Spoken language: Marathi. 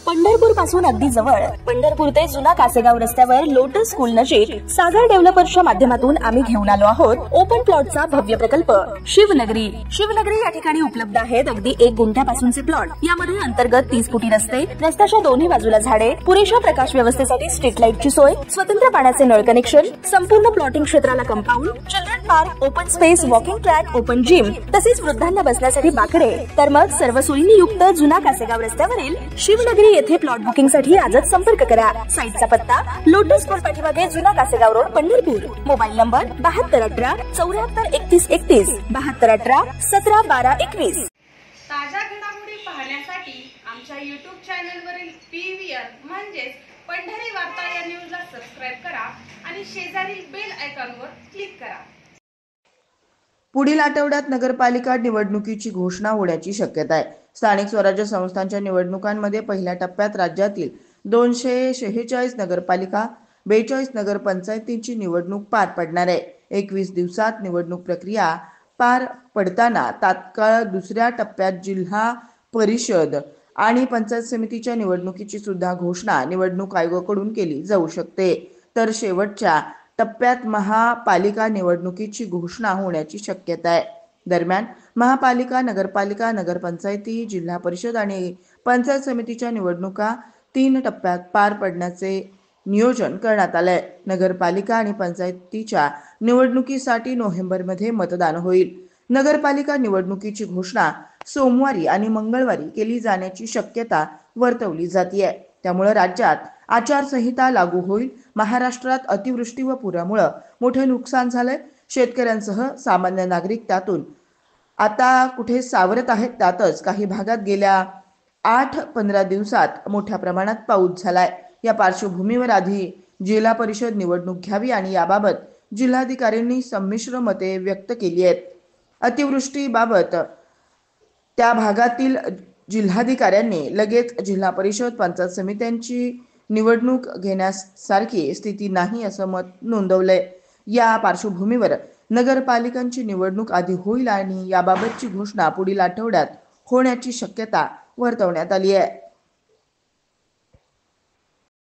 पंढरपूर पासून अगदी जवळ पंढरपूर ते जुना कासेगाव रस्त्यावर लोटस स्कूल नजीक सागर डेव्हलपर्सच्या माध्यमातून आम्ही घेऊन आलो आहोत ओपन प्लॉटचा भव्य प्रकल्प शिवनगरी। शिवनगरी या ठिकाणी उपलब्ध आहेत अगदी 1 गुंठ्यापासूनचे प्लॉट। यामध्ये अंतर्गत 30 फुटी रस्ते, रस्त्याच्या दोन्ही बाजूला झाडे, पुरेशा प्रकाश व्यवस्थेसाठी स्ट्रीट लाईटची सोय, स्वतंत्र पाण्याचे नळ कनेक्शन, संपूर्ण प्लॉटिंग क्षेत्राला compound, children park, open space, walking track, open gym, तसेच वृद्धांना बसण्यासाठी बाकडे। तर मग सर्व सोयींनी युक्त जुना कासेगाव रस्त्यावरील शिवनगरी येथे प्लॉट बुकिंग साठी आजच संपर्क करा। साईटचा पत्ता लोटस स्कूल पाठीमागे जुना Kasegaon road Pandharpur. Mobile number 7218 743131 7218 171221। ताज्या घडामोडी पाहण्यासाठी आमच्या YouTube चॅनलवरील PVR म्हणजेच पंढरी वार्ता या न्यूजला सबस्क्राइब करा आणि शेजारील बेल आयकॉनवर क्लिक करा। पुढील आठवड्यात नगरपालिका निवडणुकीची घोषणा होण्याची शक्यता आहे। स्थानिक स्वराज्य संस्थांच्या निवडणुकांमध्ये पहिल्या टप्प्यात राज्यातील 246 नगरपालिका, 42 नगरपंचायतींची निवडणूक पार पडणार आहे। 21 दिवसात निवडणूक प्रक्रिया पार पडताना तात्काळ दुसऱ्या टप्प्यात जिल्हा परिषद आणि पंचायत समितीच्या निवडणुकीची सुद्धा घोषणा निवडणूक आयोगाकडून केली जाऊ शकते। तर शेवटच्या टप्प्यात महापालिका निवडणुकीची घोषणा होण्याची शक्यता आहे। दरम्यान महापालिका, नगरपालिका, नगरपंचायती, जिल्हा परिषद आणि पंचायत समितीच्या निवडणुका 3 टप्प्यात पार पडण्याचे नियोजन करण्यात आलंय। नगरपालिका आणि पंचायतीच्या निवडणुकीसाठी नोव्हेंबरमध्ये मतदान होईल। नगरपालिका निवडणुकीची घोषणा सोमवारी आणि मंगळवारी केली जाण्याची शक्यता वर्तवली जाते। त्यामुळे राज्यात आचारसंहिता लागू होईल। महाराष्ट्रात अतिवृष्टी व पुरामुळे मोठे नुकसान झालंय। शेतकऱ्यांसह सामान्य नागरिक त्यातून आता कुठे सावरत आहेत। त्यातच काही भागात गेल्या 8-15 दिवसात मोठ्या प्रमाणात पाऊस झालाय। या पार्श्वभूमीवर आधी जिल्हा परिषद निवडणूक घ्यावी आणि याबाबत जिल्हाधिकाऱ्यांनी संमिश्र मते व्यक्त केली आहेत। अतिवृष्टीबाबत त्या भागातील जिल्हाधिकाऱ्यांनी लगेच जिल्हा परिषद, पंचायत समित्यांची निवडणूक घेण्यासारखी स्थिती नाही असं मत नोंदवलंय। या पार्श्वभूमीवर नगरपालिकांची निवडणूक आधी होईल आणि याबाबतची घोषणा पुढील आठवड्यात होण्याची शक्यता वर्तवण्यात आली आहे।